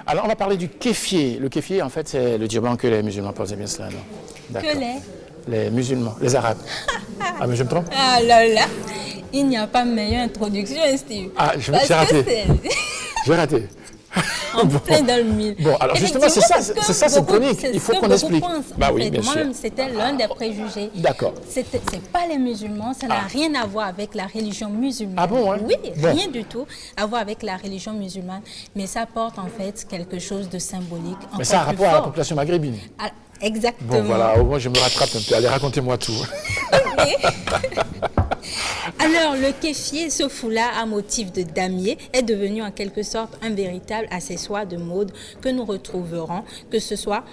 Alors, on va parler du kéfier. Le kéfier, en fait, c'est le djerban que les musulmans pensent bien cela, non? Que les musulmans, les arabes. Ah, mais je me trompe? Ah là là, il n'y a pas meilleure introduction, Steve. Ah, j'ai raté. J'ai raté. En plein dans le mille. Bon, alors justement, c'est ça cette chronique. Il faut qu'on explique. Bah oui, bien sûr. Moi-même, c'était l'un des préjugés. D'accord. C'est pas les musulmans, ça n'a rien à voir avec la religion musulmane. Ah bon, hein? Oui, rien du tout à voir avec la religion musulmane. Mais ça porte en fait quelque chose de symbolique. Mais ça a un rapport à la population maghrébine. Ah, exactement. Bon, voilà, au moins je me rattrape un peu. Allez, racontez-moi tout. Alors, le kéfier, ce foulard à motif de damier, est devenu en quelque sorte un véritable accessoire de mode que nous retrouverons, que ce soit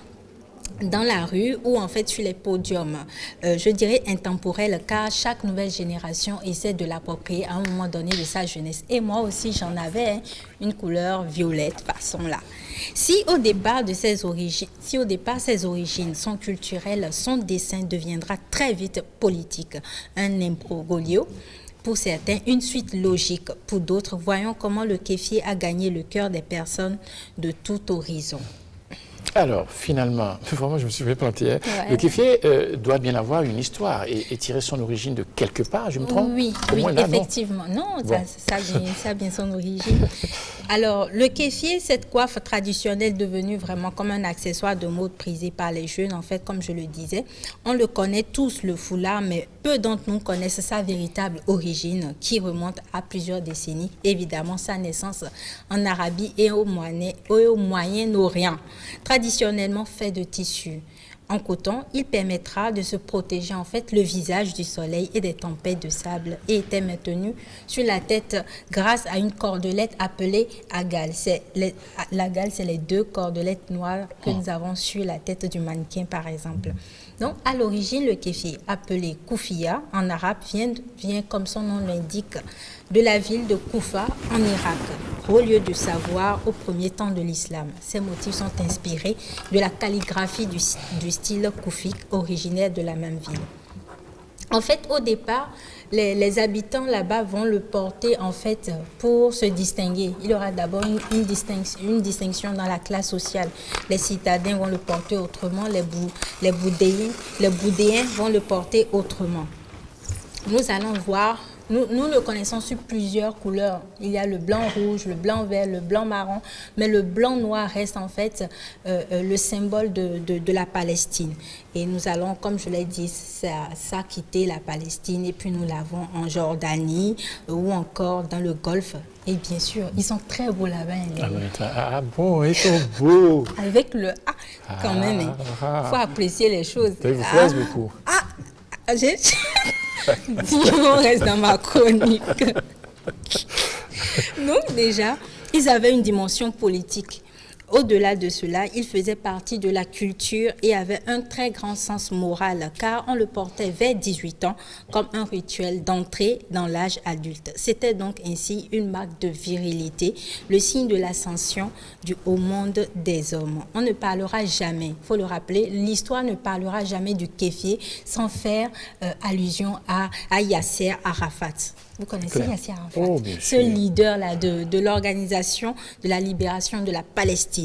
dans la rue ou en fait sur les podiums, je dirais intemporel, car chaque nouvelle génération essaie de l'approprier à un moment donné de sa jeunesse. Et moi aussi, j'en avais une couleur violette, façon là. Si au départ ses origines sont culturelles, son dessin deviendra très vite politique, un imbroglio. Pour certains, une suite logique. Pour d'autres, voyons comment le kéfier a gagné le cœur des personnes de tout horizon. Alors, finalement, vraiment, je me suis fait planter. Hein. Ouais. Le kéfier doit bien avoir une histoire et tirer son origine de quelque part, je me trompe? Oui, là, effectivement. Non, bon. ça a bien son origine. Alors, le kéfier, cette coiffe traditionnelle devenue vraiment comme un accessoire de mode prisé par les jeunes, en fait, comme je le disais. On le connaît tous, le foulard, mais peu d'entre nous connaissent sa véritable origine qui remonte à plusieurs décennies. Évidemment, sa naissance en Arabie et au Moyen-Orient. Traditionnellement fait de tissu en coton, il permettra de se protéger en fait le visage du soleil et des tempêtes de sable et était maintenu sur la tête grâce à une cordelette appelée agale. L'agale, c'est les deux cordelettes noires que nous avons sur la tête du mannequin par exemple. Donc à l'origine, le kéfier, appelé koufia en arabe, vient comme son nom l'indique de la ville de Koufa en Irak, haut lieu de savoir au premier temps de l'islam. Ces motifs sont inspirés de la calligraphie du style koufique originaire de la même ville. En fait, au départ, les habitants là-bas vont le porter en fait pour se distinguer. Il y aura d'abord une distinction dans la classe sociale. Les citadins vont le porter autrement, les boudéens vont le porter autrement. Nous allons voir. Nous le connaissons sur plusieurs couleurs. Il y a le blanc rouge, le blanc vert, le blanc marron, mais le blanc noir reste en fait le symbole de la Palestine. Et nous allons, comme je l'ai dit, ça quitter la Palestine et puis nous l'avons en Jordanie ou encore dans le Golfe. Et bien sûr, ils sont très beaux là-bas. Ah bon, ils sont beaux. Avec le A, quand même. Il faut apprécier les choses. Ça vous plaise beaucoup. On reste dans ma chronique. Donc déjà, ils avaient une dimension politique. Au-delà de cela, il faisait partie de la culture et avait un très grand sens moral car on le portait vers 18 ans comme un rituel d'entrée dans l'âge adulte. C'était donc ainsi une marque de virilité, le signe de l'ascension au monde des hommes. On ne parlera jamais, il faut le rappeler, l'histoire ne parlera jamais du kéfier sans faire allusion à Yasser Arafat. Vous connaissez Yasser Arafat, ce leader-là de l'organisation de la libération de la Palestine.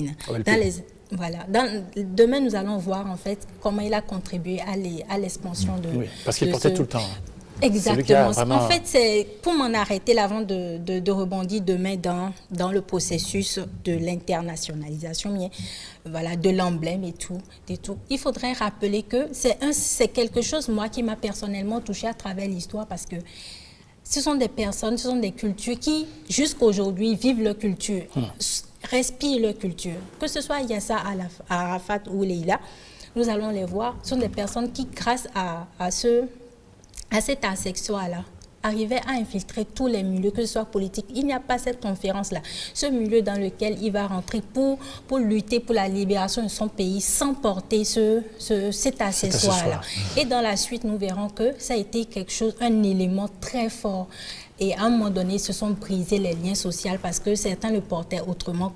Demain, nous allons voir en fait comment il a contribué à l'expansion de... Oui, parce qu'il portait tout le temps. Exactement. Vraiment... En fait, c'est pour m'en arrêter là, avant de rebondir demain dans le processus de l'internationalisation, voilà, de l'emblème et tout. Il faudrait rappeler que c'est quelque chose, moi, qui m'a personnellement touchée à travers l'histoire parce que ce sont des personnes, ce sont des cultures qui, jusqu'à aujourd'hui, vivent leur culture, respirent leur culture. Que ce soit Yasser Arafat ou Leïla, nous allons les voir. Ce sont des personnes qui, grâce à cet asexual-là, arrivaient à infiltrer tous les milieux, que ce soit politique. Il n'y a pas cette conférence-là, ce milieu dans lequel il va rentrer pour lutter pour la libération de son pays sans porter cet accessoire-là. Et dans la suite, nous verrons que ça a été quelque chose, un élément très fort. Et à un moment donné, se sont brisés les liens sociaux parce que certains le portaient autrement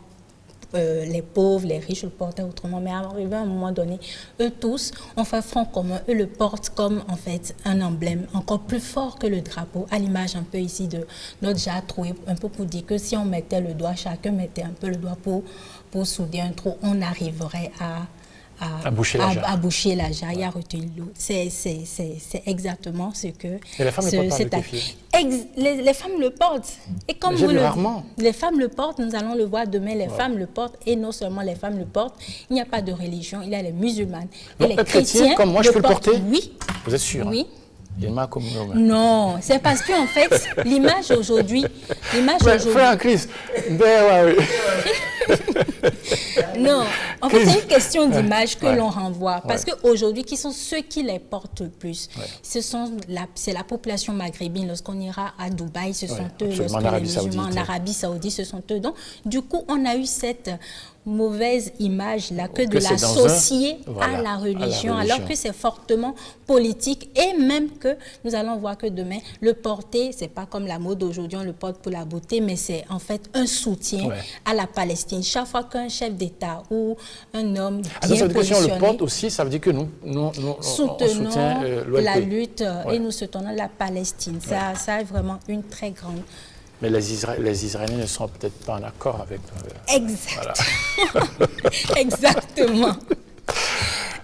les pauvres, les riches le portaient autrement. Mais arrivé à un moment donné, eux tous ont fait front commun. Eux le portent comme en fait un emblème encore plus fort que le drapeau, à l'image un peu ici de notre jarre trouée, un peu pour dire que si on mettait le doigt, chacun mettait un peu le doigt pour souder un trou, on arriverait à boucher la jarre. Il y a retenu l'eau. C'est exactement ce que... Et les femmes ne portent pas le kéfier. Les femmes le portent. Et comme rarement. Les femmes le portent, nous allons le voir demain, les femmes le portent. Et non seulement les femmes le portent, il n'y a pas de religion, il y a les musulmanes. Donc, et les chrétiens comme moi, je peux le porter? Oui. Vous êtes sûr? Oui. Non, c'est parce qu'en fait, l'image aujourd'hui... Frère Christ, non, en fait, c'est une question d'image que l'on renvoie. Parce qu'aujourd'hui, qui sont ceux qui les portent le plus? C'est la population maghrébine. Lorsqu'on ira à Dubaï, ce sont eux. Lorsque les musulmans en Arabie Saoudite, ce sont eux. Donc, du coup, on a eu cette mauvaise image-là que de l'associer à la religion, alors que c'est fortement politique et même que nous allons voir que demain, le porter, c'est pas comme la mode aujourd'hui, on le porte pour la beauté, mais c'est en fait un soutien à la Palestine. Chaque fois qu'un chef d'État ou un homme bien positionné... Si on le porte aussi, ça veut dire que nous soutenons la lutte et nous soutenons la Palestine. Ça a vraiment une très grande... Mais les Israéliens ne sont peut-être pas en accord avec... Exactement. Exactement.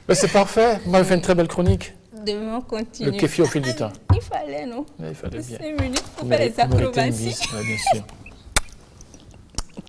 Mais c'est parfait. Vous m'avez fait une très belle chronique. Demain, on continue. Le kéfier au fil du temps. Il fallait, non? Il fallait bien. 5 minutes pour faire les acrobaties. Bien sûr.